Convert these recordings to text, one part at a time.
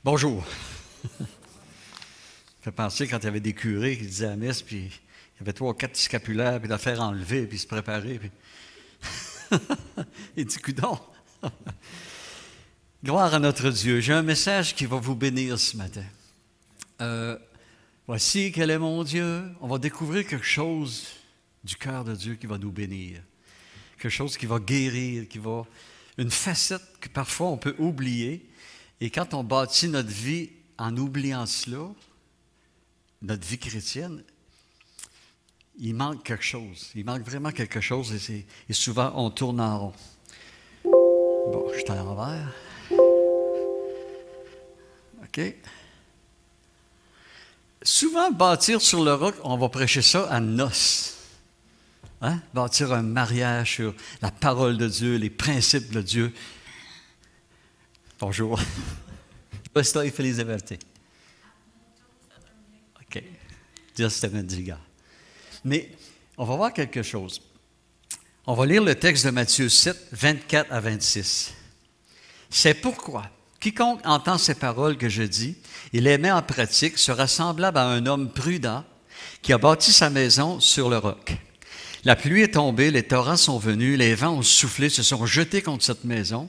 Bonjour. Ça fait penser quand il y avait des curés qui disaient à la messe, puis il y avait 3 ou 4 scapulaires, puis d'affaires enlever, puis se préparer. Puis... Il dit, coudonc. Gloire à notre Dieu. J'ai un message qui va vous bénir ce matin. Voici quel est mon Dieu. On va découvrir quelque chose du cœur de Dieu qui va nous bénir. Quelque chose qui va guérir, une facette que parfois on peut oublier. Et quand on bâtit notre vie en oubliant cela, notre vie chrétienne, il manque quelque chose. Il manque vraiment quelque chose et souvent on tourne en rond. Bon, je suis à l'envers. OK. Souvent, bâtir sur le roc, on va prêcher ça à noces. Hein? Bâtir un mariage sur la parole de Dieu, les principes de Dieu. Bonjour. Estou feliz de verte. OK. Dios te bendiga. Mais on va voir quelque chose. On va lire le texte de Matthieu 7, 24 à 26. C'est pourquoi quiconque entend ces paroles que je dis et les met en pratique sera semblable à un homme prudent qui a bâti sa maison sur le roc. La pluie est tombée, les torrents sont venus, les vents ont soufflé, se sont jetés contre cette maison.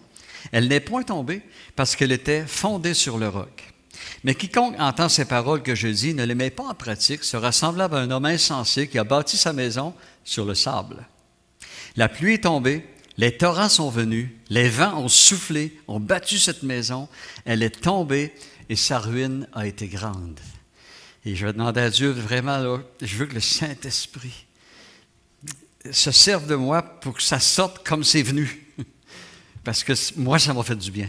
Elle n'est point tombée parce qu'elle était fondée sur le roc. Mais quiconque entend ces paroles que je dis ne les met pas en pratique sera semblable à un homme insensé qui a bâti sa maison sur le sable. La pluie est tombée, les torrents sont venus, les vents ont soufflé, ont battu cette maison, elle est tombée et sa ruine a été grande. Et je vais demander à Dieu vraiment, là, je veux que le Saint-Esprit se serve de moi pour que ça sorte comme c'est venu. Parce que moi, ça m'a fait du bien.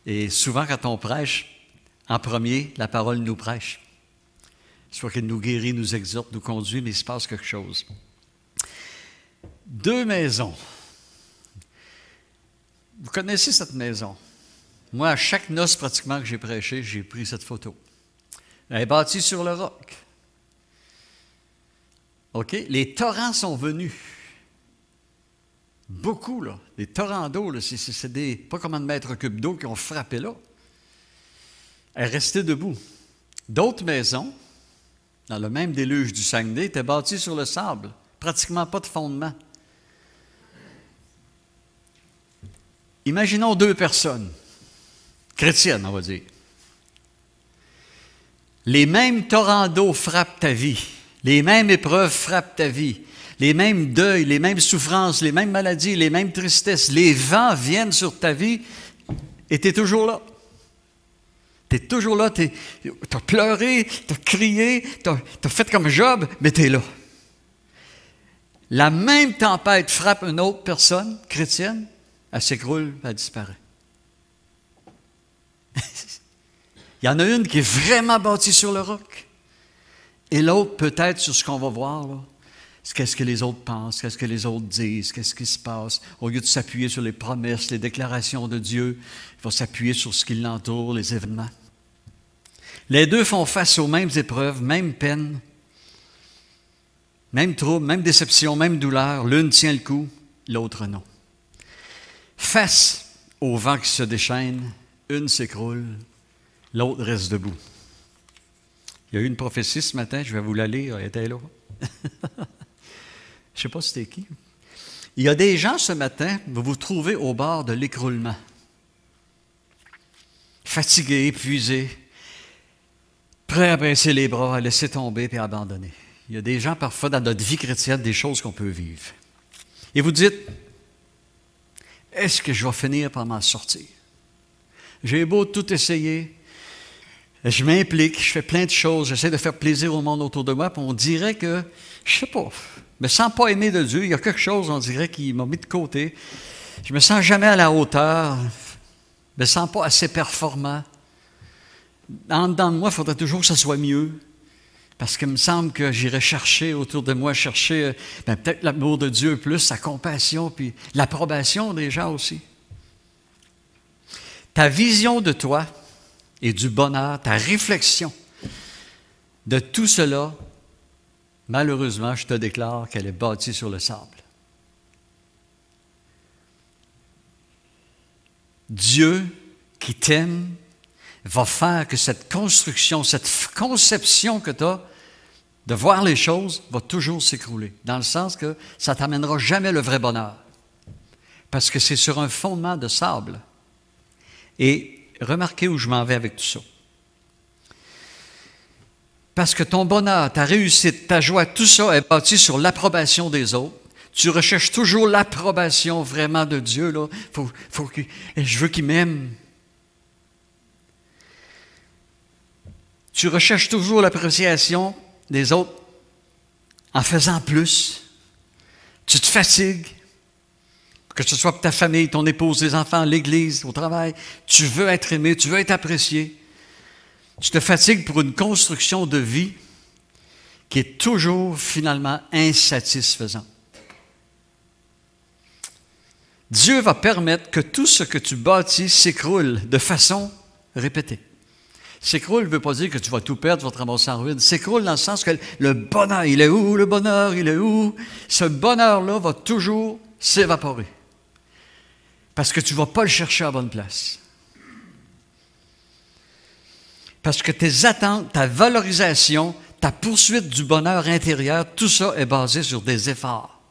Et souvent, quand on prêche, en premier, la parole nous prêche. Soit qu'elle nous guérit, nous exhorte, nous conduit, mais il se passe quelque chose. 2 maisons. Vous connaissez cette maison. Moi, à chaque noce pratiquement que j'ai prêché, j'ai pris cette photo. Elle est bâtie sur le roc. OK? Les torrents sont venus. Beaucoup, là. Des torrents d'eau, là. C'est des, pas combien de mètres cubes d'eau qui ont frappé là. Elle est restée debout. D'autres maisons, dans le même déluge du Saguenay, étaient bâties sur le sable. Pratiquement pas de fondement. Imaginons 2 personnes, chrétiennes, on va dire. Les mêmes torrents d'eau frappent ta vie. Les mêmes épreuves frappent ta vie. Les mêmes deuils, les mêmes souffrances, les mêmes maladies, les mêmes tristesses. Les vents viennent sur ta vie et tu es toujours là. Tu es toujours là. Tu as pleuré, tu as crié, tu as fait comme Job, mais tu es là. La même tempête frappe une autre personne chrétienne, elle s'écroule, elle disparaît. Il y en a une qui est vraiment bâtie sur le roc. Et l'autre, peut-être, sur ce qu'on va voir, là, qu'est-ce que les autres pensent, qu'est-ce que les autres disent, qu'est-ce qui se passe. Au lieu de s'appuyer sur les promesses, les déclarations de Dieu, il va s'appuyer sur ce qui l'entoure, les événements. Les 2 font face aux mêmes épreuves, même peine, même trouble, même déception, même douleur. L'une tient le coup, l'autre non. Face au vent qui se déchaîne, une s'écroule, l'autre reste debout. Il y a eu une prophétie ce matin, je vais vous la lire, elle était là. Je ne sais pas c'était qui. Il y a des gens ce matin, vous vous trouvez au bord de l'écroulement. Fatigués, épuisés, prêts à baisser les bras, à laisser tomber et à abandonner. Il y a des gens parfois dans notre vie chrétienne, des choses qu'on peut vivre. Et vous dites, est-ce que je vais finir par m'en sortir? J'ai beau tout essayer. Je m'implique, je fais plein de choses, j'essaie de faire plaisir au monde autour de moi, puis on dirait que, je ne sais pas, je me sens pas aimé de Dieu, il y a quelque chose, on dirait, qui m'a mis de côté. Je me sens jamais à la hauteur, je me sens pas assez performant. En dedans de moi, il faudrait toujours que ça soit mieux, parce qu'il me semble que j'irais chercher autour de moi, peut-être l'amour de Dieu plus, sa compassion, puis l'approbation des gens aussi. Ta vision de toi et du bonheur, ta réflexion de tout cela, malheureusement, je te déclare qu'elle est bâtie sur le sable. Dieu qui t'aime va faire que cette construction, cette conception que tu as de voir les choses va toujours s'écrouler, dans le sens que ça ne t'amènera jamais le vrai bonheur, parce que c'est sur un fondement de sable. Et remarquez où je m'en vais avec tout ça. Parce que ton bonheur, ta réussite, ta joie, tout ça est bâti sur l'approbation des autres. Tu recherches toujours l'approbation vraiment de Dieu. Là. Je veux qu'il m'aime. Tu recherches toujours l'appréciation des autres en faisant plus. Tu te fatigues. Que ce soit pour ta famille, ton épouse, tes enfants, l'église, au travail. Tu veux être aimé, tu veux être apprécié. Tu te fatigues pour une construction de vie qui est toujours finalement insatisfaisante. Dieu va permettre que tout ce que tu bâtis s'écroule de façon répétée. S'écroule ne veut pas dire que tu vas tout perdre, tu vas te ramasser en ruine. S'écroule dans le sens que le bonheur, il est où? Le bonheur, il est où? Ce bonheur-là va toujours s'évaporer. Parce que tu ne vas pas le chercher à la bonne place. Parce que tes attentes, ta valorisation, ta poursuite du bonheur intérieur, tout ça est basé sur des efforts.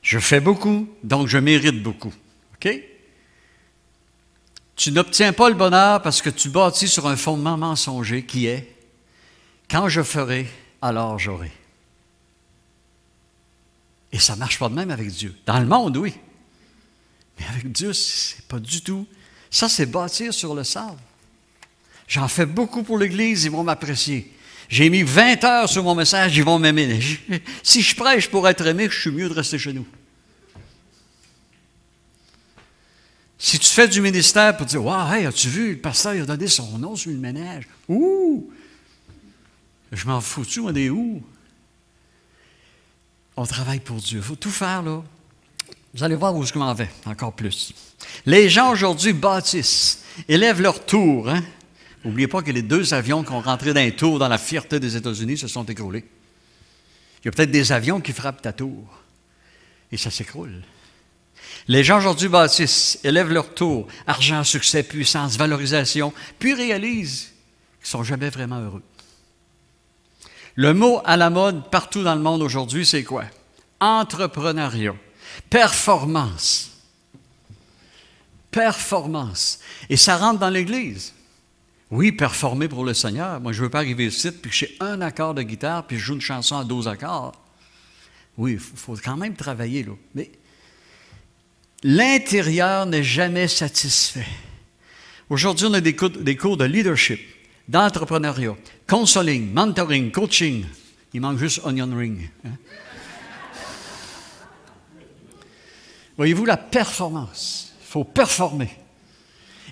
Je fais beaucoup, donc je mérite beaucoup. OK? Tu n'obtiens pas le bonheur parce que tu bâtis sur un fondement mensonger qui est « quand je ferai, alors j'aurai ». Et ça ne marche pas de même avec Dieu. Dans le monde, oui. Mais avec Dieu, c'est pas du tout. Ça, c'est bâtir sur le sable. J'en fais beaucoup pour l'Église, ils vont m'apprécier. J'ai mis 20 heures sur mon message, ils vont m'aimer. Si je prêche pour être aimé, je suis mieux de rester chez nous. Si tu fais du ministère pour dire « Wow, hey, as-tu vu, le pasteur il a donné son nom sur le ménage. » Ouh! Je m'en fous-tu, moi, des ouh? On travaille pour Dieu. Il faut tout faire, là. Vous allez voir où je m'en vais, encore plus. Les gens aujourd'hui bâtissent, élèvent leur tour. Hein? N'oubliez pas que les 2 avions qui ont rentré dans les tours dans la fierté des États-Unis se sont écroulés. Il y a peut-être des avions qui frappent ta tour. Et ça s'écroule. Les gens aujourd'hui bâtissent, élèvent leur tour, argent, succès, puissance, valorisation, puis réalisent qu'ils ne sont jamais vraiment heureux. Le mot à la mode partout dans le monde aujourd'hui, c'est quoi? Entrepreneuriat, performance. Performance. Et ça rentre dans l'Église. Oui, performer pour le Seigneur. Moi, je ne veux pas arriver ici, puis que j'ai un accord de guitare, puis je joue une chanson à 12 accords. Oui, il faut quand même travailler, là. Mais l'intérieur n'est jamais satisfait. Aujourd'hui, on a des cours de leadership, d'entrepreneuriat, counseling, mentoring, coaching. Il manque juste onion ring. Hein? Voyez-vous, la performance. Il faut performer.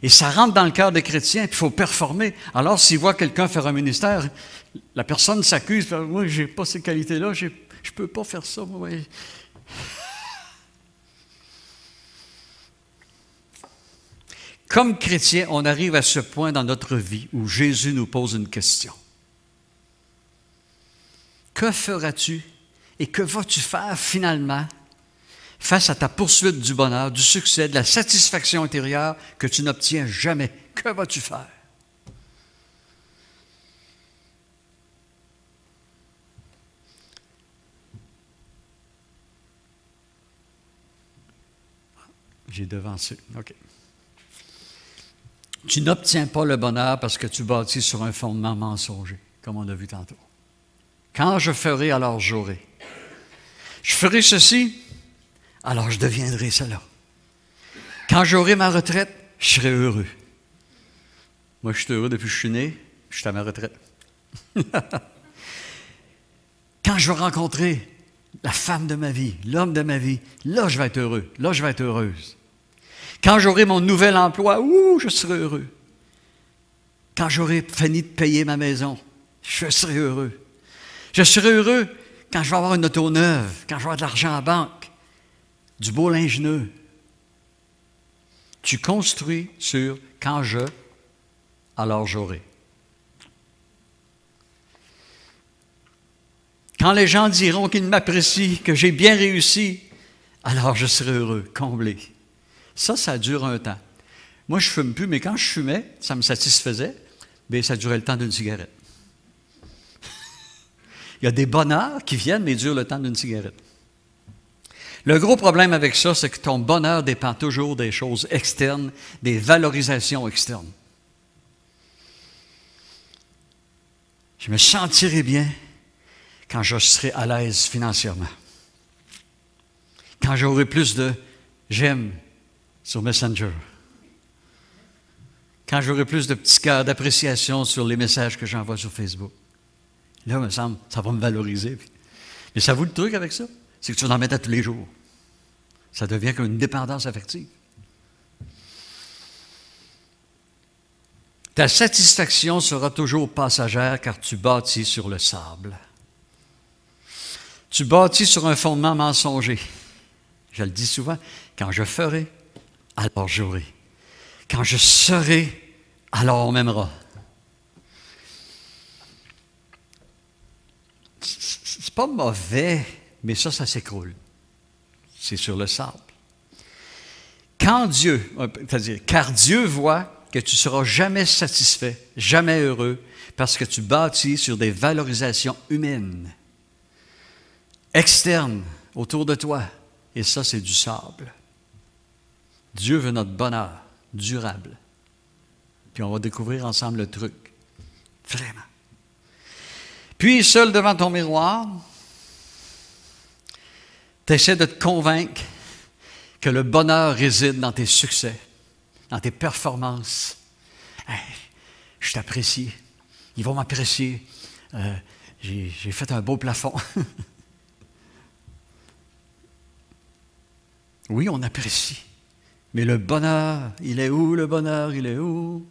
Et ça rentre dans le cœur des chrétiens, puis il faut performer. Alors, s'ils voient quelqu'un faire un ministère, la personne s'accuse, « Moi, je n'ai pas ces qualités-là, je ne peux pas faire ça. » moi. Comme chrétien, on arrive à ce point dans notre vie où Jésus nous pose une question. Que feras-tu et que vas-tu faire finalement face à ta poursuite du bonheur, du succès, de la satisfaction intérieure que tu n'obtiens jamais? Que vas-tu faire? J'ai devancé. OK. Tu n'obtiens pas le bonheur parce que tu bâtis sur un fondement mensonger, comme on a vu tantôt. Quand je ferai, alors j'aurai. Je ferai ceci, alors je deviendrai cela. Quand j'aurai ma retraite, je serai heureux. Moi, je suis heureux depuis que je suis né, je suis à ma retraite. Quand je vais rencontrer la femme de ma vie, l'homme de ma vie, là, je vais être heureux, là, je vais être heureuse. Quand j'aurai mon nouvel emploi, je serai heureux. Quand j'aurai fini de payer ma maison, je serai heureux. Je serai heureux quand je vais avoir une auto neuve, quand je vais avoir de l'argent en banque, du beau linge neuf. Tu construis sur « quand je, alors j'aurai ». Quand les gens diront qu'ils m'apprécient, que j'ai bien réussi, alors je serai heureux, comblé. Ça dure un temps. Moi, je ne fume plus, mais quand je fumais, ça me satisfaisait, bien, ça durait le temps d'une cigarette. Il y a des bonheurs qui viennent, mais durent le temps d'une cigarette. Le gros problème avec ça, c'est que ton bonheur dépend toujours des choses externes, des valorisations externes. Je me sentirai bien quand je serai à l'aise financièrement. Quand j'aurai plus de j'aime sur Messenger. Quand j'aurai plus de petits cœurs d'appréciation sur les messages que j'envoie sur Facebook. Là, il me semble, ça va me valoriser. Mais ça vaut le truc avec ça, c'est que tu vas en mettre à tous les jours. Ça devient comme une dépendance affective. Ta satisfaction sera toujours passagère car tu bâtis sur le sable. Tu bâtis sur un fondement mensonger. Je le dis souvent, quand je ferai, alors j'aurai. Quand je serai, alors on m'aimera. C'est pas mauvais, mais ça s'écroule. C'est sur le sable. Car Dieu voit que tu ne seras jamais satisfait, jamais heureux, parce que tu bâtis sur des valorisations humaines, externes, autour de toi. Et ça, c'est du sable. Dieu veut notre bonheur durable. Puis on va découvrir ensemble le truc. Vraiment. Puis, seul devant ton miroir, tu essaies de te convaincre que le bonheur réside dans tes succès, dans tes performances. Hey, je t'apprécie. Ils vont m'apprécier. J'ai fait un beau plafond. Oui, on apprécie. Mais le bonheur, il est où, le bonheur, il est où?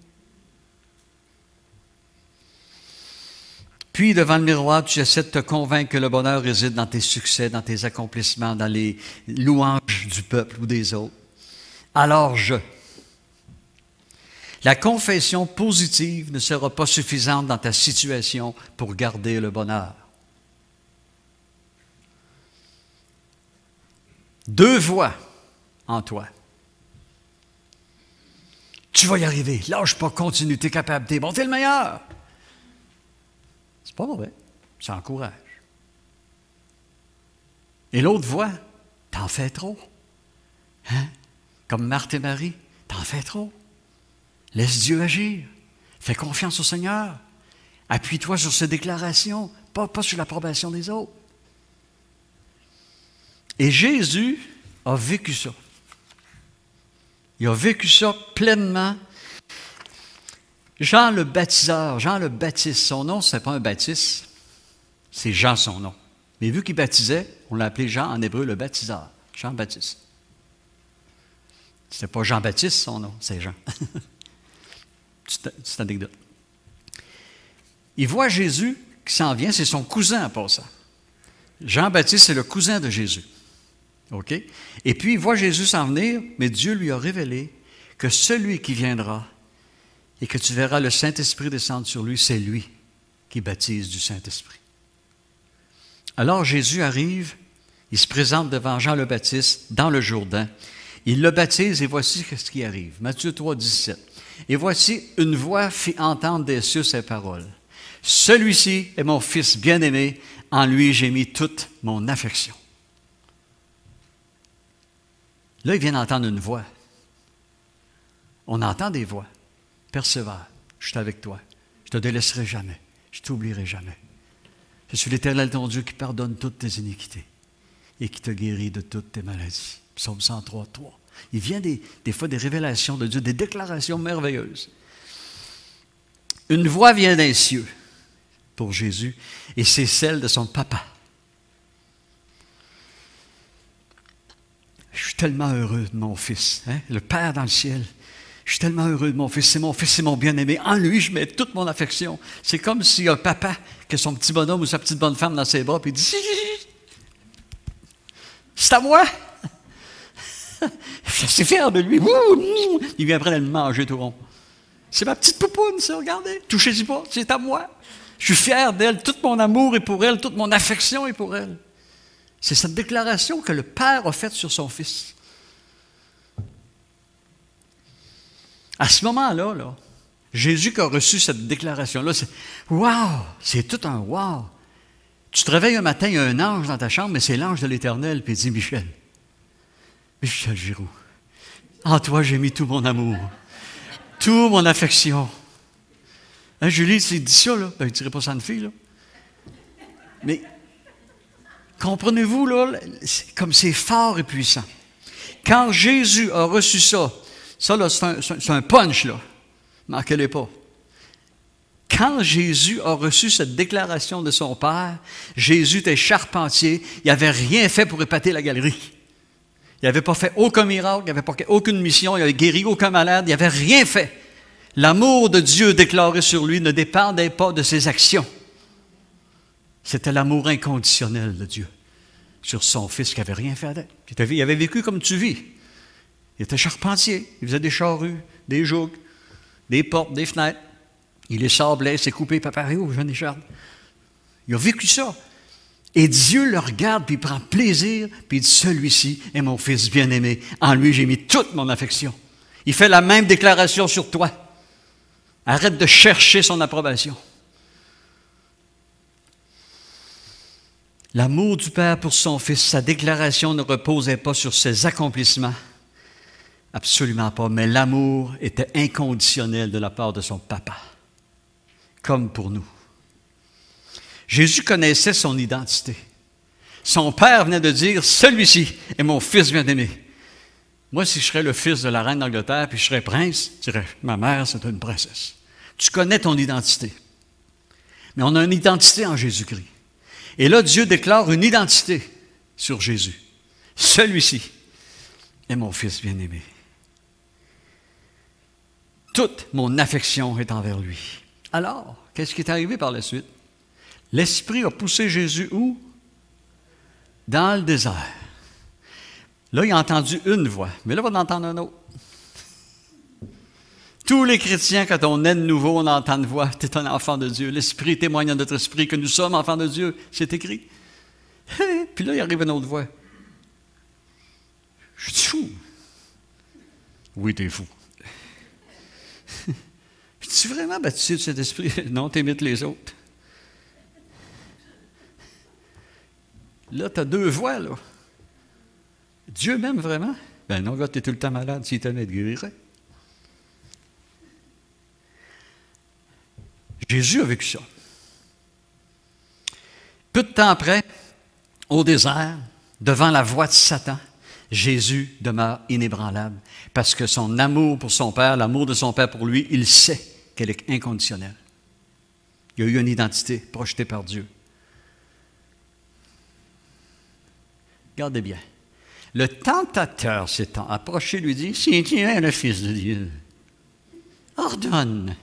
Puis, devant le miroir, tu essaies de te convaincre que le bonheur réside dans tes succès, dans tes accomplissements, dans les louanges du peuple ou des autres. Alors la confession positive ne sera pas suffisante dans ta situation pour garder le bonheur. Deux voix en toi. Tu vas y arriver. Lâche pas, continue, tu es capable, tu es bon, tu es le meilleur. C'est pas mauvais, ça encourage. Et l'autre voix, t'en fais trop. Hein? Comme Marthe et Marie, t'en fais trop. Laisse Dieu agir. Fais confiance au Seigneur. Appuie-toi sur ses déclarations, pas sur l'approbation des autres. Et Jésus a vécu ça. Il a vécu ça pleinement. Jean le baptiseur, Jean le Baptiste, son nom, ce n'est pas un baptiste, c'est Jean son nom. Mais vu qu'il baptisait, on l'a appelé Jean en hébreu le baptiseur, Jean-Baptiste. Ce n'est pas Jean-Baptiste son nom, c'est Jean. Petite anecdote. Il voit Jésus qui s'en vient, c'est son cousin en passant. Jean-Baptiste, c'est le cousin de Jésus. OK? Et puis, il voit Jésus s'en venir, mais Dieu lui a révélé que celui qui viendra et que tu verras le Saint-Esprit descendre sur lui, c'est lui qui baptise du Saint-Esprit. Alors Jésus arrive, il se présente devant Jean le Baptiste dans le Jourdain. Il le baptise et voici ce qui arrive. Matthieu 3, 17. Et voici une voix fit entendre des cieux ces paroles. Celui-ci est mon Fils bien-aimé, en lui j'ai mis toute mon affection. Là, il vient d'entendre une voix. On entend des voix. Persévère, je suis avec toi. Je ne te délaisserai jamais. Je ne t'oublierai jamais. Je suis l'Éternel, ton Dieu, qui pardonne toutes tes iniquités et qui te guérit de toutes tes maladies. Psaume 103, 3. Il vient des fois des révélations de Dieu, des déclarations merveilleuses. Une voix vient des cieux pour Jésus et c'est celle de son papa. Je suis tellement heureux de mon fils, hein? Le Père dans le ciel. Je suis tellement heureux de mon fils, c'est mon bien-aimé. En lui, je mets toute mon affection. C'est comme si un papa qui a son petit bonhomme ou sa petite bonne femme dans ses bras, puis il dit « C'est à moi! » Je suis assez fier de lui. Il vient après de le manger tout rond. C'est ma petite poupoune, ça, regardez. Touchez-y pas, c'est à moi. Je suis fier d'elle, tout mon amour est pour elle, toute mon affection est pour elle. C'est cette déclaration que le Père a faite sur son Fils. À ce moment-là, là, Jésus qui a reçu cette déclaration-là, c'est « Wow! » C'est tout un « wow! » Tu te réveilles un matin, il y a un ange dans ta chambre, mais c'est l'ange de l'Éternel, puis il dit « Michel, Michel Giroux, en toi j'ai mis tout mon amour, toute mon affection. » Hein, Julie, tu dis ça, là? Ben, je ne dirais pas ça à une fille, là. Mais, comprenez-vous, là, comme c'est fort et puissant. Quand Jésus a reçu ça, là, c'est un punch, là. Manquez-les pas. Quand Jésus a reçu cette déclaration de son Père, Jésus était charpentier, il n'avait rien fait pour épater la galerie. Il n'avait pas fait aucun miracle, il n'avait pas aucune mission, il n'avait guéri aucun malade, il n'avait rien fait. L'amour de Dieu déclaré sur lui ne dépendait pas de ses actions. C'était l'amour inconditionnel de Dieu sur son Fils qui n'avait rien fait avec. Il avait vécu comme tu vis. Il était charpentier, il faisait des charrues, des jougs, des portes, des fenêtres. Il les sablait, s'est coupé, préparé au jeune écharpe. Il a vécu ça. Et Dieu le regarde, puis il prend plaisir, puis il dit, celui-ci est mon Fils bien-aimé. En lui, j'ai mis toute mon affection. Il fait la même déclaration sur toi. Arrête de chercher son approbation. L'amour du Père pour son Fils, sa déclaration ne reposait pas sur ses accomplissements. Absolument pas. Mais l'amour était inconditionnel de la part de son Papa. Comme pour nous. Jésus connaissait son identité. Son Père venait de dire, celui-ci est mon Fils bien-aimé. Moi, si je serais le fils de la reine d'Angleterre, puis je serais prince, je dirais, ma mère, c'est une princesse. Tu connais ton identité. Mais on a une identité en Jésus-Christ. Et là, Dieu déclare une identité sur Jésus. Celui-ci est mon Fils bien-aimé. Toute mon affection est envers lui. Alors, qu'est-ce qui est arrivé par la suite? L'Esprit a poussé Jésus où? Dans le désert. Là, il a entendu une voix, mais là, il va en entendre une autre. Tous les chrétiens, quand on est de nouveau, on entend une voix. Tu es un enfant de Dieu. L'Esprit témoigne à notre esprit que nous sommes enfants de Dieu. C'est écrit. Puis là, il arrive une autre voix. Je suis fou. Oui, tu es fou. Je suis vraiment baptisé de cet esprit. Non, tu imites les autres. Là, tu as deux voix, là. Dieu m'aime vraiment? Ben non, là, tu es tout le temps malade. S'il t'aimait, il te guérirait. Jésus a vécu ça. Peu de temps après, au désert, devant la voix de Satan, Jésus demeure inébranlable parce que son amour pour son Père, l'amour de son Père pour lui, il sait qu'elle est inconditionnelle. Il a eu une identité projetée par Dieu. Regardez bien. Le tentateur s'étant approché lui dit, « Si tu es le Fils de Dieu, ordonne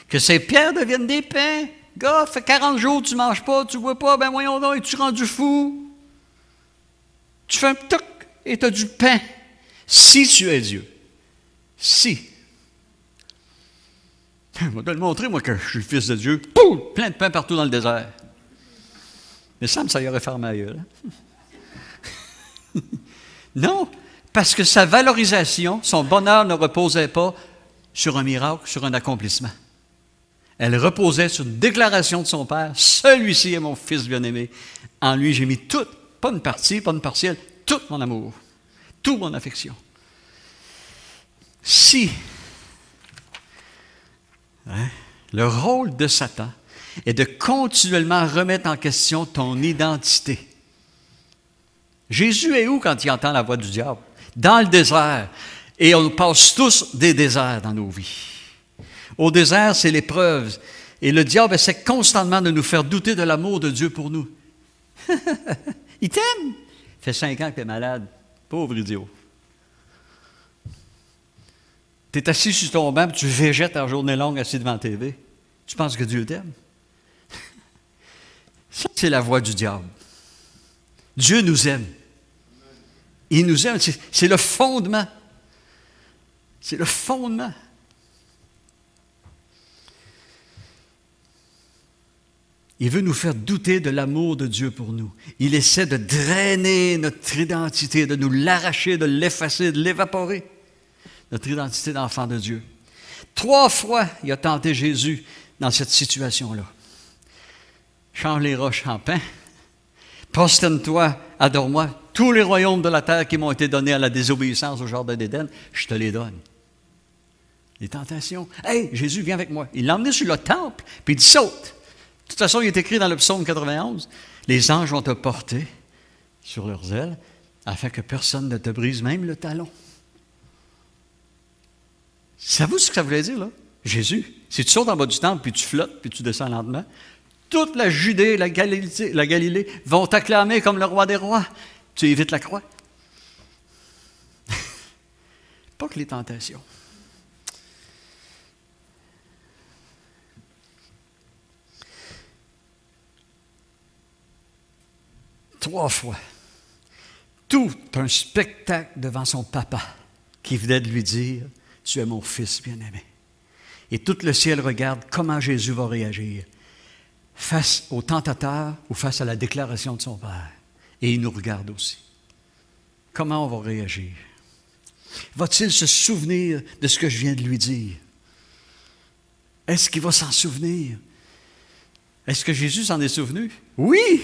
que ces pierres deviennent des pains. Gars, fait 40 jours que tu ne manges pas, tu ne bois pas, ben voyons donc, es-tu rendu fou? Tu fais un toc et tu as du pain. Si tu es Dieu. Si. Je vais te le montrer, moi, que je suis le Fils de Dieu. Pouf! Plein de pain partout dans le désert. Mais ça y aurait fermé la gueule. Non, parce que sa valorisation, son bonheur ne reposait pas sur un miracle, sur un accomplissement. Elle reposait sur une déclaration de son Père. Celui-ci est mon Fils bien-aimé. En lui, j'ai mis toute, pas une partie, pas une partielle, tout mon amour, toute mon affection. Si le rôle de Satan est de continuellement remettre en question ton identité. Jésus est où quand il entend la voix du diable? Dans le désert. Et on passe tous des déserts dans nos vies. Au désert, c'est l'épreuve. Et le diable essaie constamment de nous faire douter de l'amour de Dieu pour nous. Il t'aime. Ça fait 5 ans que tu es malade. Pauvre idiot. Tu es assis sur ton banc et tu végètes en journée longue assis devant la TV. Tu penses que Dieu t'aime? Ça, c'est la voix du diable. Dieu nous aime. Il nous aime. C'est le fondement. C'est le fondement. Il veut nous faire douter de l'amour de Dieu pour nous. Il essaie de drainer notre identité, de nous l'arracher, de l'effacer, de l'évaporer. notre identité d'enfant de Dieu. 3 fois, il a tenté Jésus dans cette situation-là. Change les roches en pain. Prosterne-toi, adore-moi. Tous les royaumes de la terre qui m'ont été donnés à la désobéissance au jardin d'Éden, je te les donne. Les tentations. Hey, Jésus, viens avec moi. Il l'a emmené sur le temple, puis il dit saute. De toute façon, il est écrit dans le psaume 91, les anges vont te porter sur leurs ailes afin que personne ne te brise même le talon. Savez-vous ce que ça voulait dire, là? Jésus, si tu sautes en bas du temple, puis tu flottes, puis tu descends lentement, toute la Judée, la Galilée vont t'acclamer comme le roi des rois. Tu évites la croix. Pas que les tentations. Trois fois. Tout un spectacle devant son papa qui venait de lui dire « Tu es mon fils bien-aimé ». Et tout le ciel regarde comment Jésus va réagir face au tentateur ou face à la déclaration de son Père. Et il nous regarde aussi. Comment on va réagir? Va-t-il se souvenir de ce que je viens de lui dire? Est-ce qu'il va s'en souvenir? Est-ce que Jésus s'en est souvenu? Oui!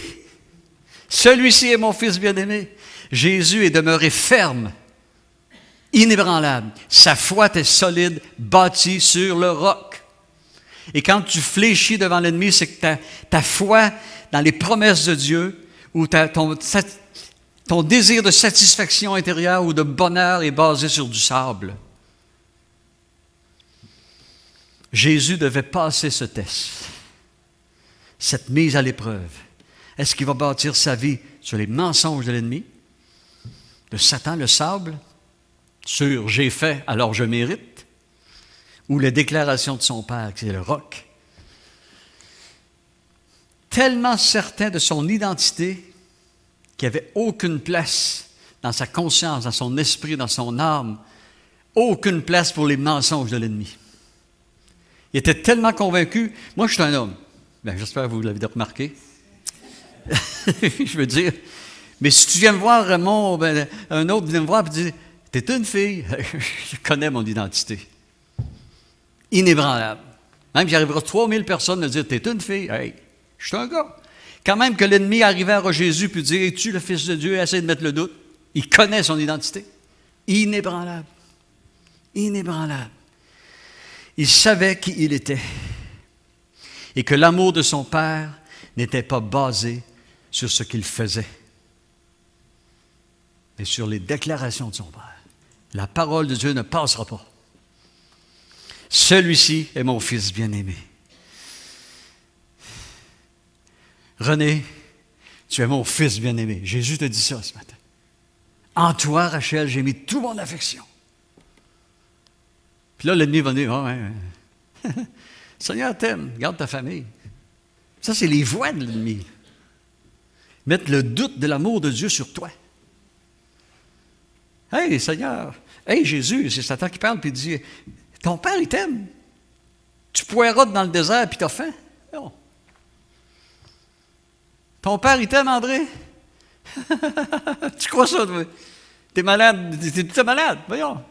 Celui-ci est mon fils bien-aimé. Jésus est demeuré ferme, inébranlable. Sa foi est solide, bâtie sur le roc. Et quand tu fléchis devant l'ennemi, c'est que ta foi dans les promesses de Dieu ou ton désir de satisfaction intérieure ou de bonheur est basé sur du sable. Jésus devait passer ce test, cette mise à l'épreuve. Est-ce qu'il va bâtir sa vie sur les mensonges de l'ennemi, de Satan, le sable, sur « j'ai fait, alors je mérite », ou les déclarations de son Père, qui est le roc? Tellement certain de son identité qu'il n'y avait aucune place dans sa conscience, dans son esprit, dans son âme, aucune place pour les mensonges de l'ennemi. Il était tellement convaincu. Moi, je suis un homme. Bien, j'espère que vous l'avez remarqué. Je veux dire, mais si tu viens me voir, Raymond, ben, un autre vient me voir et dit « T'es une fille. » Je connais mon identité. Inébranlable. Même qu'il arrivera 3000 personnes à dire « T'es une fille. » Hey, je suis un gars. Quand même que l'ennemi arrivait à Jésus et dit « Es-tu le Fils de Dieu? » et essaie de mettre le doute. Il connaît son identité. Inébranlable. Inébranlable. Il savait qui il était. Et que l'amour de son Père n'était pas basé sur ce qu'il faisait, mais sur les déclarations de son Père. La parole de Dieu ne passera pas. Celui-ci est mon fils bien-aimé. René, tu es mon fils bien-aimé. Jésus te dit ça ce matin. En toi, Rachel, j'ai mis toute mon affection. Puis là, l'ennemi va dire, oh, ouais. Seigneur t'aime, garde ta famille. Ça, c'est les voies de l'ennemi. Mettre le doute de l'amour de Dieu sur toi. Hey, Seigneur, hey, Jésus, c'est Satan qui parle, puis il dit, ton Père, il t'aime. Tu poireaudes dans le désert, puis tu as faim. Non. Ton Père, il t'aime, André. Tu crois ça, toi? T'es malade, t'es malade, voyons.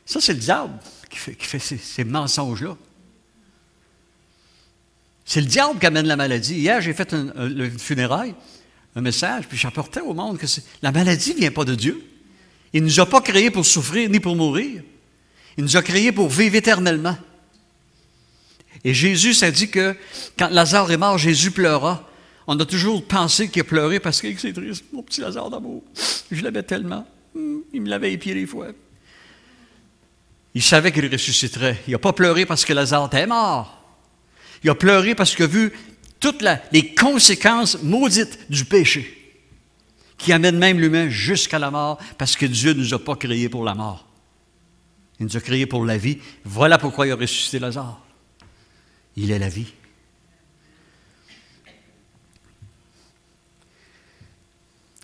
Ça, c'est le diable qui fait ces mensonges-là. C'est le diable qui amène la maladie. Hier, j'ai fait une funéraille, un message, puis j'apportais au monde que la maladie ne vient pas de Dieu. Il ne nous a pas créés pour souffrir ni pour mourir. Il nous a créés pour vivre éternellement. Et Jésus s'est dit que quand Lazare est mort, Jésus pleura. On a toujours pensé qu'il a pleuré parce que c'est triste, mon petit Lazare d'amour. Je l'aimais tellement. Il me lavait les pieds des fois. Il savait qu'il ressusciterait. Il n'a pas pleuré parce que Lazare était mort. Il a pleuré parce qu'il a vu toutes les conséquences maudites du péché qui amènent même l'humain jusqu'à la mort parce que Dieu ne nous a pas créés pour la mort. Il nous a créés pour la vie. Voilà pourquoi il a ressuscité Lazare. Il est la vie.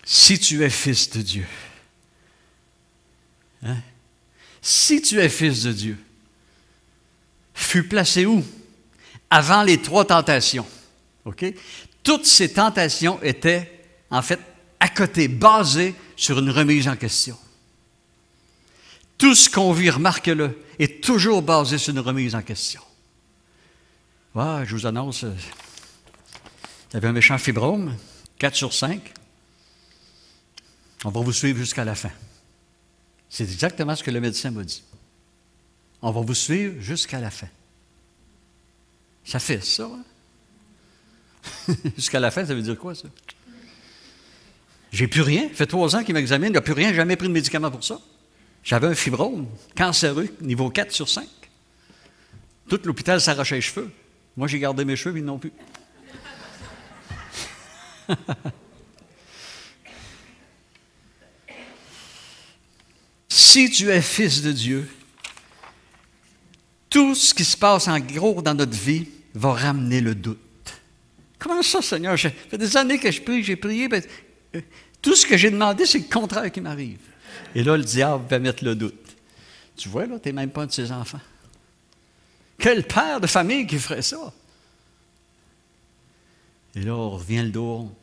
Si tu es fils de Dieu, hein? Si tu es fils de Dieu, fut placé où? Avant les 3 tentations. OK? Toutes ces tentations étaient, en fait, à côté, basées sur une remise en question. Tout ce qu'on vit, remarque-le, est toujours basé sur une remise en question. Ouais, je vous annonce, vous avez un méchant fibrome, 4 sur 5. On va vous suivre jusqu'à la fin. C'est exactement ce que le médecin m'a dit. On va vous suivre jusqu'à la fin. Ça fait ça, hein? Jusqu'à la fin, ça veut dire quoi, ça? J'ai plus rien. Ça fait 3 ans qu'il m'examine, il n'a plus rien, jamais pris de médicament pour ça. J'avais un fibrome cancéreux, niveau 4 sur 5. Tout l'hôpital s'arrachait les cheveux. Moi, j'ai gardé mes cheveux, ils n'ont plus. Si tu es fils de Dieu, tout ce qui se passe en gros dans notre vie va ramener le doute. Comment ça, Seigneur? Ça fait des années que je prie, j'ai prié, mais tout ce que j'ai demandé, c'est le contraire qui m'arrive. Et là, le diable va mettre le doute. Tu vois, là, tu n'es même pas un de ses enfants. Quel père de famille qui ferait ça? Et là, on revient le dos.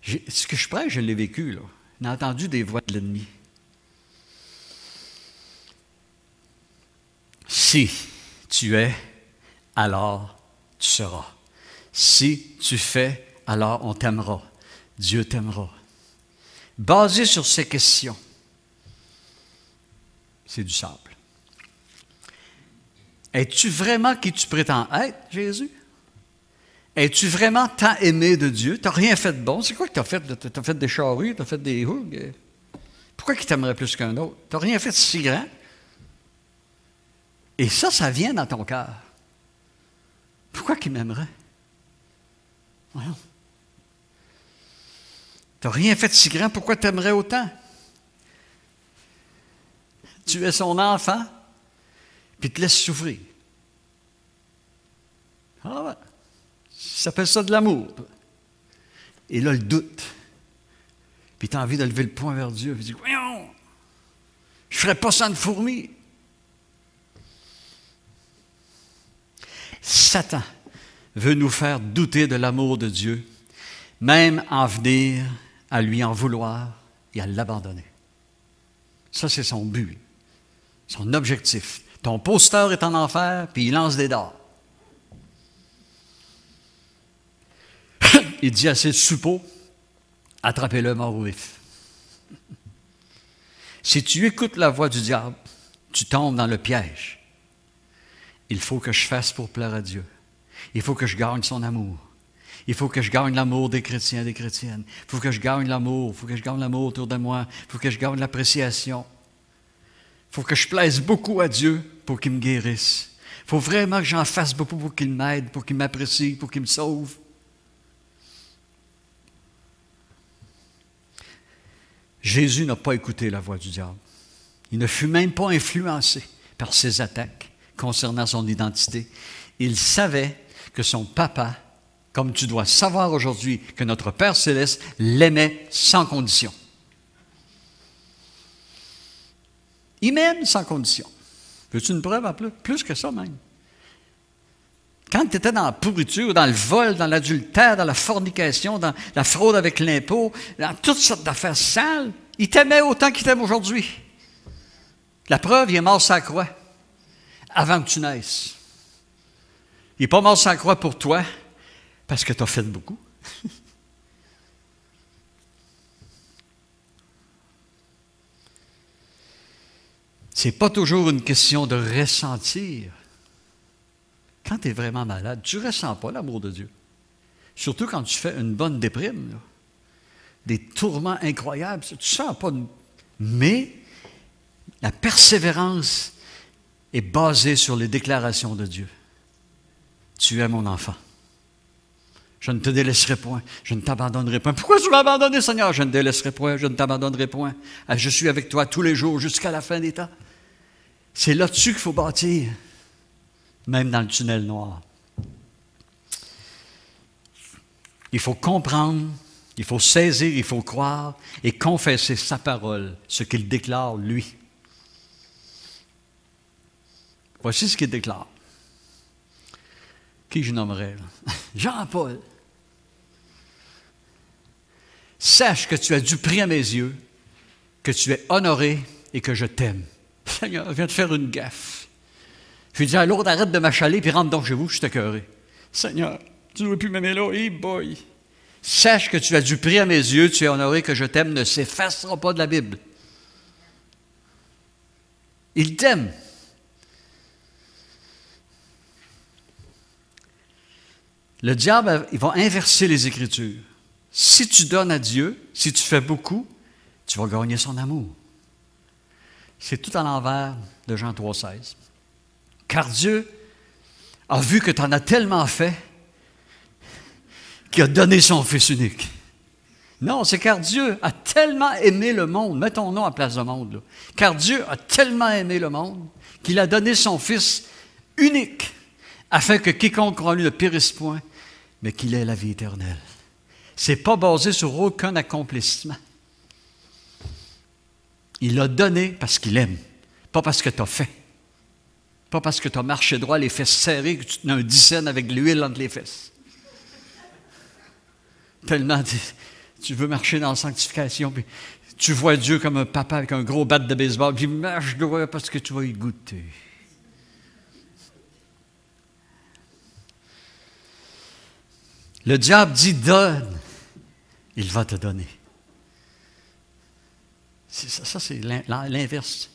Ce que je prêche, je l'ai vécu, là. On a entendu des voix de l'ennemi. Si tu es, alors tu seras. Si tu fais, alors on t'aimera. Dieu t'aimera. Basé sur ces questions, c'est du sable. Es-tu vraiment qui tu prétends être, Jésus? Es-tu vraiment tant aimé de Dieu? Tu n'as rien fait de bon. C'est quoi que tu as fait? Tu as fait des charrues, tu as fait des hougues. Pourquoi il t'aimerait plus qu'un autre? Tu n'as rien fait de si grand. Et ça vient dans ton cœur. Pourquoi qu'il m'aimerait? Voyons. Tu n'as rien fait de si grand, pourquoi tu aimerais autant? Tu es son enfant, puis il te laisse souffrir. Ah ouais. Ça s'appelle ça de l'amour. Et là, le doute. Puis tu as envie de lever le poing vers Dieu. Puis tu dis, voyons, je ne ferais pas ça une fourmi. Satan veut nous faire douter de l'amour de Dieu, même en venir à lui en vouloir et à l'abandonner. Ça, c'est son but, son objectif. Ton posteur est en enfer, puis il lance des dards. Il dit à ses suppôts, attrapez-le mort ou vif. Si tu écoutes la voix du diable, tu tombes dans le piège. Il faut que je fasse pour plaire à Dieu. Il faut que je gagne son amour. Il faut que je gagne l'amour des chrétiens et des chrétiennes. Il faut que je gagne l'amour. Il faut que je gagne l'amour autour de moi. Il faut que je gagne l'appréciation. Il faut que je plaise beaucoup à Dieu pour qu'il me guérisse. Il faut vraiment que j'en fasse beaucoup pour qu'il m'aide, pour qu'il m'apprécie, pour qu'il me sauve. Jésus n'a pas écouté la voix du diable. Il ne fut même pas influencé par ses attaques concernant son identité. Il savait que son papa, comme tu dois savoir aujourd'hui que notre Père Céleste l'aimait sans condition. Il m'aime sans condition. Veux-tu une preuve en plus? Plus que ça même. Quand tu étais dans la pourriture, dans le vol, dans l'adultère, dans la fornication, dans la fraude avec l'impôt, dans toutes sortes d'affaires sales, il t'aimait autant qu'il t'aime aujourd'hui. La preuve, il est mort sur la croix avant que tu naisses. Il n'est pas mort sur la croix pour toi parce que tu as fait beaucoup. Ce n'est pas toujours une question de ressentir. Quand tu es vraiment malade, tu ne ressens pas l'amour de Dieu. Surtout quand tu fais une bonne déprime, là. Des tourments incroyables, tu ne sens pas. Mais la persévérance est basée sur les déclarations de Dieu. Tu es mon enfant. Je ne te délaisserai point. Je ne t'abandonnerai point. Pourquoi tu m'as abandonné, Seigneur? Je ne te délaisserai point. Je ne t'abandonnerai point. Je suis avec toi tous les jours jusqu'à la fin des temps. C'est là-dessus qu'il faut bâtir. Même dans le tunnel noir. Il faut comprendre, il faut saisir, il faut croire et confesser sa parole, ce qu'il déclare lui. Voici ce qu'il déclare. Qui je nommerais? Jean-Paul. Sache que tu as du prix à mes yeux, que tu es honoré et que je t'aime. Seigneur, je viens de faire une gaffe. Je lui dis à l'autre, arrête de m'achaler, puis rentre donc chez vous, je suis écœuré. Seigneur, tu ne veux plus m'aimer là, hey boy. Sache que tu as du prix à mes yeux, tu es honoré, que je t'aime ne s'effacera pas de la Bible. Il t'aime. Le diable, il va inverser les Écritures. Si tu donnes à Dieu, si tu fais beaucoup, tu vas gagner son amour. C'est tout à l'envers de Jean 3,16. Car Dieu a vu que tu en as tellement fait qu'il a donné son Fils unique. Non, c'est car Dieu a tellement aimé le monde. Mets ton nom à place de monde. Là. Car Dieu a tellement aimé le monde qu'il a donné son Fils unique afin que quiconque croit en lui ne périsse point, mais qu'il ait la vie éternelle. Ce n'est pas basé sur aucun accomplissement. Il l'a donné parce qu'il aime, pas parce que tu as fait. Pas parce que tu as marché droit, les fesses serrées, que tu tenais un dixaine avec de l'huile entre les fesses. Tellement tu veux marcher dans la sanctification, puis tu vois Dieu comme un papa avec un gros bat de baseball, puis marche droit parce que tu vas y goûter. Le diable dit donne, il va te donner. Ça, c'est l'inverse.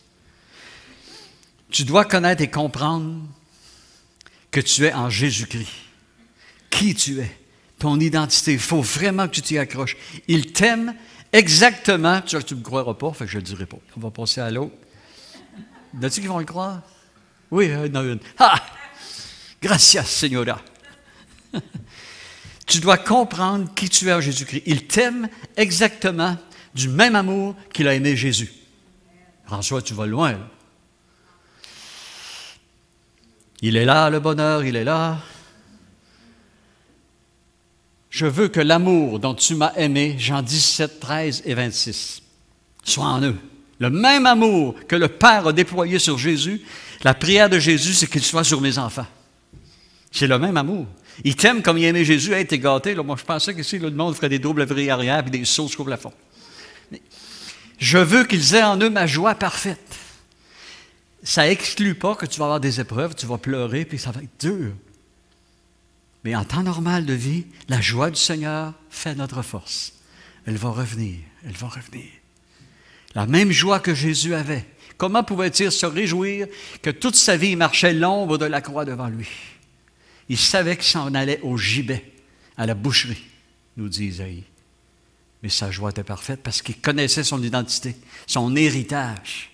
Tu dois connaître et comprendre que tu es en Jésus-Christ. Qui tu es, ton identité. Il faut vraiment que tu t'y accroches. Il t'aime exactement. Tu ne me croiras pas, fait que je ne le dirai pas. On va passer à l'autre. Y en a-t-il qui vont le croire? Oui, il y en a une. Ah! Gracias, Señora. Tu dois comprendre qui tu es en Jésus-Christ. Il t'aime exactement du même amour qu'il a aimé Jésus. François, tu vas loin. Là. Il est là, le bonheur, il est là. Je veux que l'amour dont tu m'as aimé, Jean 17, 13 et 26, soit en eux. Le même amour que le Père a déployé sur Jésus, la prière de Jésus, c'est qu'il soit sur mes enfants. C'est le même amour. Il t'aime comme il a aimé Jésus. Hey, t'es gâté. Là. Moi, je pensais qu'ici, le monde ferait des doubles vrilles arrière et des sauts jusqu'au plafond. Mais je veux qu'ils aient en eux ma joie parfaite. Ça n'exclut pas que tu vas avoir des épreuves, tu vas pleurer, puis ça va être dur. Mais en temps normal de vie, la joie du Seigneur fait notre force. Elle va revenir, elle va revenir. La même joie que Jésus avait. Comment pouvait-il se réjouir que toute sa vie, il marchait l'ombre de la croix devant lui? Il savait qu'il s'en allait au gibet, à la boucherie, nous dit Isaïe. Mais sa joie était parfaite parce qu'il connaissait son identité, son héritage.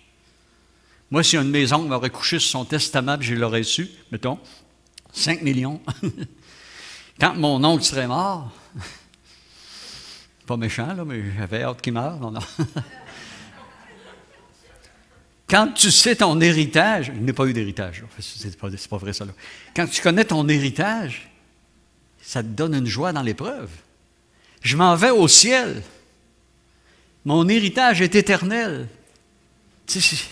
Moi, si une maison m'aurait couché sur son testament et je l'aurais su, mettons, 5 millions, quand mon oncle serait mort, pas méchant, là, mais j'avais hâte qu'il meure, non. Quand tu sais ton héritage, il n'y a pas eu d'héritage, c'est pas vrai ça. Là. Quand tu connais ton héritage, ça te donne une joie dans l'épreuve. Je m'en vais au ciel. Mon héritage est éternel. Tu sais,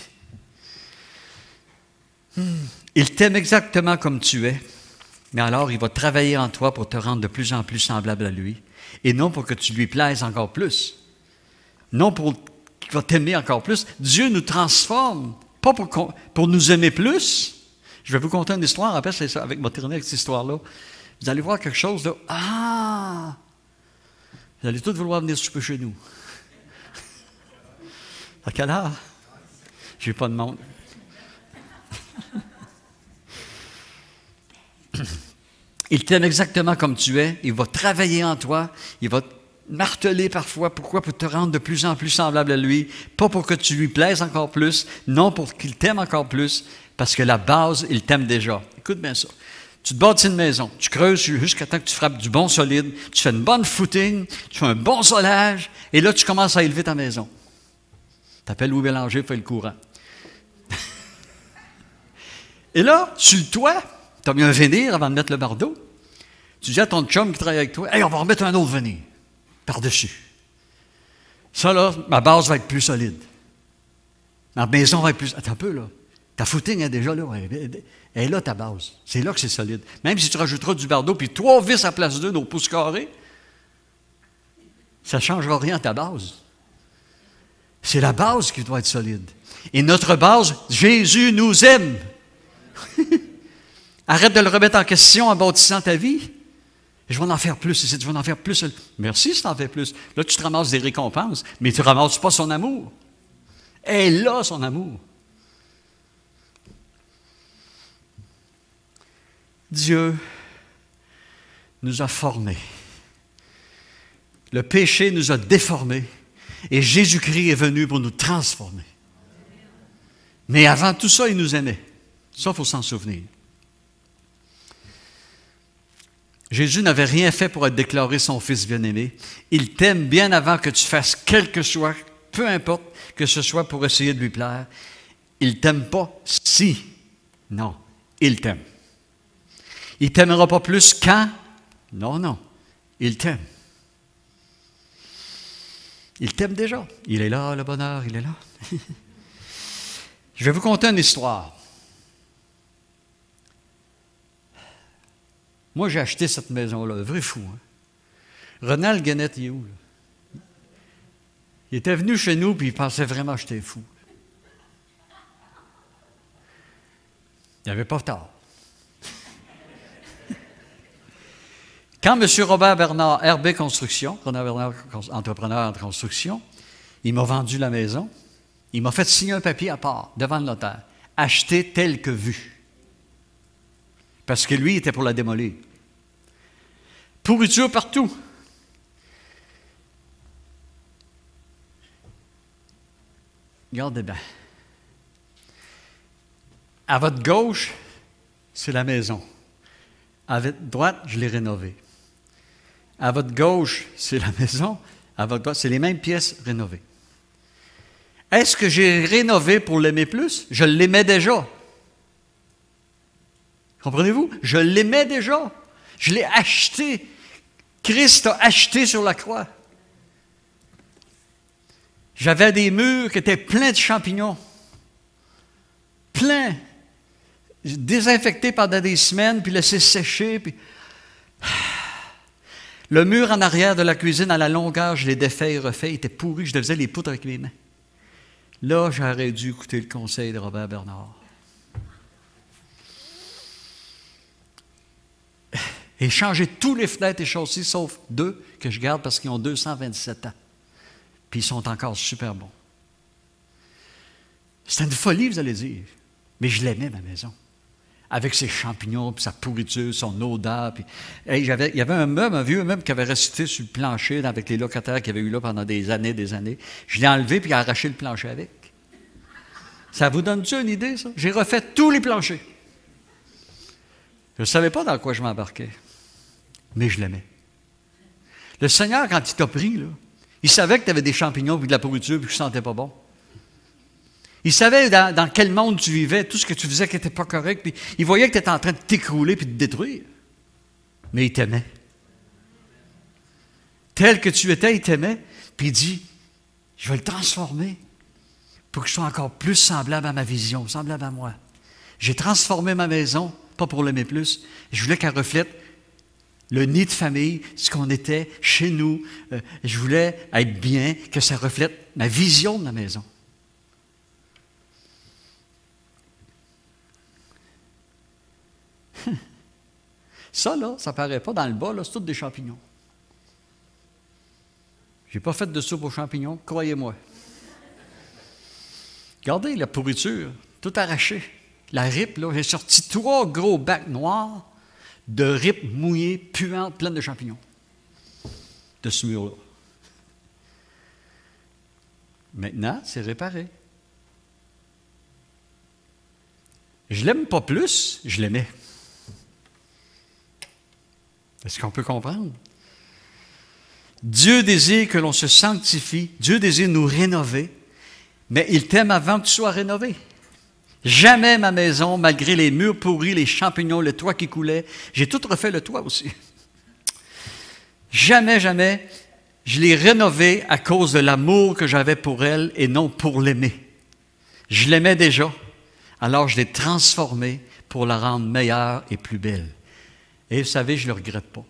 il t'aime exactement comme tu es, mais alors il va travailler en toi pour te rendre de plus en plus semblable à lui, et non pour que tu lui plaises encore plus. Non pour qu'il va t'aimer encore plus. Dieu nous transforme, pas pour nous aimer plus. Je vais vous conter une histoire, après c'est ça, avec terminer avec cette histoire-là. Vous allez voir quelque chose là. Ah! Vous allez tous vouloir venir souper chez nous. À quelle heure? J'ai pas de monde. Il t'aime exactement comme tu es. Il va travailler en toi. Il va te marteler parfois. Pourquoi? Pour te rendre de plus en plus semblable à lui. Pas pour que tu lui plaises encore plus. Non, pour qu'il t'aime encore plus. Parce que la base, il t'aime déjà. Écoute bien ça. Tu te bâtis une maison. Tu creuses jusqu'à temps que tu frappes du bon solide. Tu fais une bonne footing. Tu fais un bon solage. Et là, tu commences à élever ta maison. Tu appelles Louis Bélanger, fais le courant. Et là, sur le toit, tu as mis un vénir avant de mettre le bardeau. Tu dis à ton chum qui travaille avec toi, « Hey, on va remettre un autre vénir par-dessus. » Ça, là, ma base va être plus solide. Ma maison va être plus... Attends un peu, là. Ta footing est déjà là. Elle est là, ta base. C'est là que c'est solide. Même si tu rajouteras du bardeau, puis 3 vis à place d'1 au pouce carré, ça ne changera rien à ta base. C'est la base qui doit être solide. Et notre base, Jésus nous aime. Arrête de le remettre en question en bâtissant ta vie. Je vais en faire plus ici, je vais en faire plus. Merci si tu en fais plus. Là, tu te ramasses des récompenses, mais tu ne ramasses pas son amour. Et là, son amour. Dieu nous a formés. Le péché nous a déformés. Et Jésus-Christ est venu pour nous transformer. Mais avant tout ça, il nous aimait. Ça, il faut s'en souvenir. Jésus n'avait rien fait pour être déclaré son Fils bien-aimé. Il t'aime bien avant que tu fasses quelque chose, peu importe que ce soit pour essayer de lui plaire. Il ne t'aime pas si. Non, il t'aime. Il ne t'aimera pas plus quand? Non, non, il t'aime. Il t'aime déjà. Il est là, le bonheur, il est là. Je vais vous conter une histoire. Moi, j'ai acheté cette maison-là, un vrai fou. Hein? Ronald Guenette, il est où? Là? Il était venu chez nous, puis il pensait vraiment que j'étais fou. Il n'y avait pas tard. Quand M. Robert Bernard, RB Construction, Robert Bernard, entrepreneur en construction, il m'a vendu la maison, il m'a fait signer un papier à part, devant le notaire, acheter tel que vu. Parce que lui, il était pour la démolir. Pourriture partout. Regardez bien. À votre gauche, c'est la maison. À votre droite, je l'ai rénovée. À votre gauche, c'est la maison. À votre droite, c'est les mêmes pièces rénovées. Est-ce que j'ai rénové pour l'aimer plus? Je l'aimais déjà. Comprenez-vous? Je l'aimais déjà. Je l'ai acheté. Christ a acheté sur la croix. J'avais des murs qui étaient pleins de champignons. Pleins. Désinfectés pendant des semaines, puis laissés sécher. Puis... Le mur en arrière de la cuisine, à la longueur, je l'ai défait et refait. Il était pourri. Je faisais les poutres avec mes mains. Là, j'aurais dû écouter le conseil de Robert Bernard. Et changer tous les fenêtres et chaussées, sauf 2 que je garde parce qu'ils ont 227 ans. Puis ils sont encore super bons. C'était une folie, vous allez dire. Mais je l'aimais, ma maison. Avec ses champignons, puis sa pourriture, son odeur. Puis, hey, il y avait un meuble, un vieux meuble qui avait resté sur le plancher avec les locataires qui avaient eu là pendant des années, des années. Je l'ai enlevé puis arraché le plancher avec. Ça vous donne-tu une idée, ça? J'ai refait tous les planchers. Je ne savais pas dans quoi je m'embarquais, mais je l'aimais. Le Seigneur, quand il t'a pris, là, il savait que tu avais des champignons et de la pourriture et que tu ne sentais pas bon. Il savait dans quel monde tu vivais, tout ce que tu faisais qui n'était pas correct, puis il voyait que tu étais en train de t'écrouler et de te détruire. Mais il t'aimait. Tel que tu étais, il t'aimait, puis il dit, je vais le transformer pour que je sois encore plus semblable à ma vision, semblable à moi. J'ai transformé ma maison, pas pour l'aimer plus, je voulais qu'elle reflète le nid de famille, ce qu'on était chez nous. Je voulais être bien, que ça reflète ma vision de la maison. Ça, là, ça ne paraît pas dans le bas, là, c'est tout des champignons. Je n'ai pas fait de soupe aux champignons, croyez-moi. Regardez la pourriture, tout arraché. La ripe, là, j'ai sorti 3 gros bacs noirs de ripes mouillées, puantes, pleines de champignons. De ce mur-là. Maintenant, c'est réparé. Je l'aime pas plus, je l'aimais. Est-ce qu'on peut comprendre? Dieu désire que l'on se sanctifie, Dieu désire nous rénover, mais il t'aime avant que tu sois rénové. Jamais ma maison, malgré les murs pourris, les champignons, le toit qui coulait, j'ai tout refait le toit aussi. Jamais, jamais, je l'ai rénové à cause de l'amour que j'avais pour elle et non pour l'aimer. Je l'aimais déjà, alors je l'ai transformée pour la rendre meilleure et plus belle. Et vous savez, je ne le regrette pas.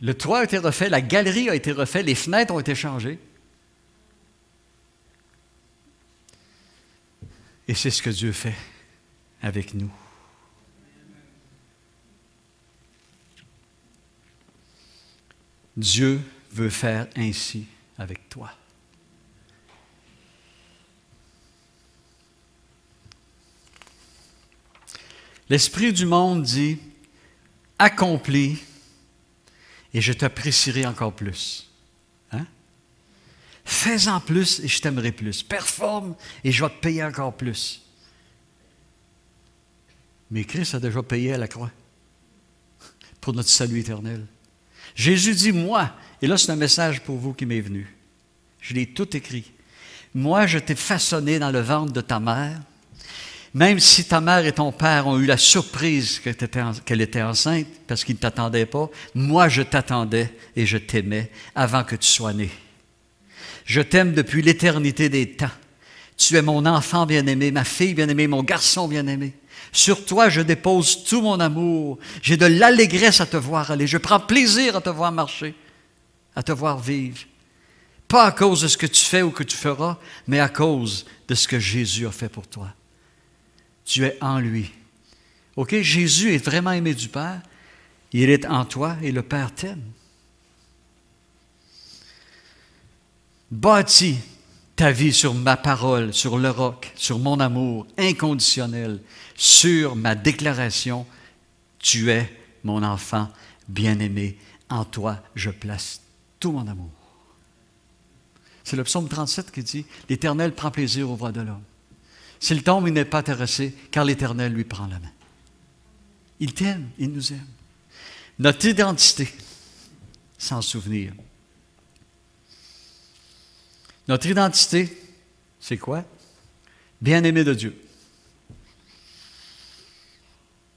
Le toit a été refait, la galerie a été refaite, les fenêtres ont été changées. Et c'est ce que Dieu fait avec nous. Dieu veut faire ainsi avec toi. L'esprit du monde dit, accomplis et je t'apprécierai encore plus. Hein? Fais-en plus et je t'aimerai plus. Performe et je vais te payer encore plus. Mais Christ a déjà payé à la croix pour notre salut éternel. Jésus dit, moi, et là c'est un message pour vous qui m'est venu. Je l'ai tout écrit. Moi, je t'ai façonné dans le ventre de ta mère. Même si ta mère et ton père ont eu la surprise qu'elle était enceinte, parce qu'ils ne t'attendaient pas, moi je t'attendais et je t'aimais avant que tu sois né. Je t'aime depuis l'éternité des temps. Tu es mon enfant bien-aimé, ma fille bien-aimée, mon garçon bien-aimé. Sur toi, je dépose tout mon amour. J'ai de l'allégresse à te voir aller. Je prends plaisir à te voir marcher, à te voir vivre. Pas à cause de ce que tu fais ou que tu feras, mais à cause de ce que Jésus a fait pour toi. Tu es en lui. OK? Jésus est vraiment aimé du Père. Il est en toi et le Père t'aime. Bâtis ta vie sur ma parole, sur le roc, sur mon amour inconditionnel, sur ma déclaration. Tu es mon enfant bien-aimé. En toi, je place tout mon amour. C'est le psaume 37 qui dit « L'Éternel prend plaisir aux voies de l'homme. S'il tombe, il n'est pas intéressé, car l'Éternel lui prend la main. » Il t'aime, il nous aime. Notre identité, s'en souvenir. Notre identité, c'est quoi? Bien-aimé de Dieu.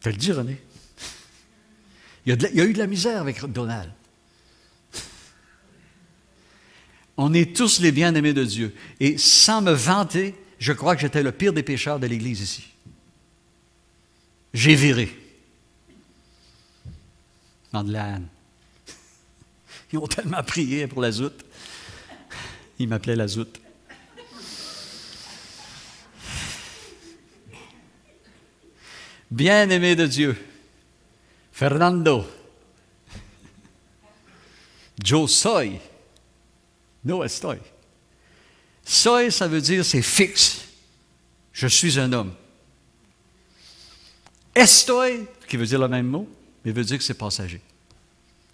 Tu le dis, René. Il y a eu de la misère avec Donald. On est tous les bien-aimés de Dieu. Et sans me vanter, je crois que j'étais le pire des pécheurs de l'Église ici. J'ai viré. Dans de la haine. Ils ont tellement prié pour la zoute. Ils m'appelaient la zoute. Bien-aimé de Dieu, Fernando, Yo soy, no estoy. Soy, ça veut dire c'est fixe. Je suis un homme. Estoy, qui veut dire le même mot, mais veut dire que c'est passager.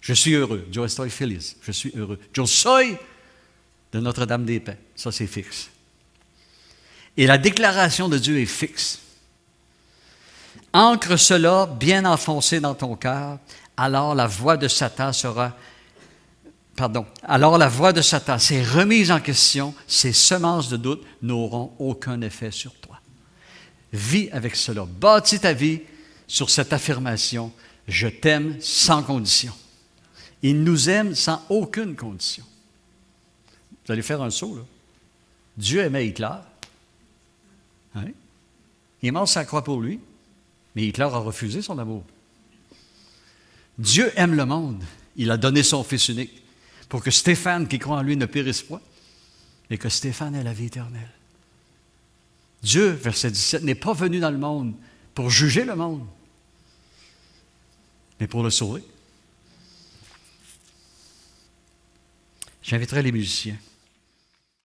Je suis heureux. Yo estoy feliz. Je suis heureux. Yo soy de Notre-Dame-des-Pins. Ça, c'est fixe. Et la déclaration de Dieu est fixe. Ancre cela bien enfoncé dans ton cœur, alors la voix de Satan sera... alors la voix de Satan, ses remises en question, ses semences de doute n'auront aucun effet sur toi. Vis avec cela. Bâtis ta vie sur cette affirmation. Je t'aime sans condition. Il nous aime sans aucune condition. Vous allez faire un saut, là. Dieu aimait Hitler. Hein? Il est mort sur la croix pour lui, mais Hitler a refusé son amour. Dieu aime le monde. Il a donné son Fils unique pour que Stéphane, qui croit en lui, ne périsse pas, mais que Stéphane ait la vie éternelle. Dieu, verset 17, n'est pas venu dans le monde pour juger le monde, mais pour le sauver. J'inviterai les musiciens.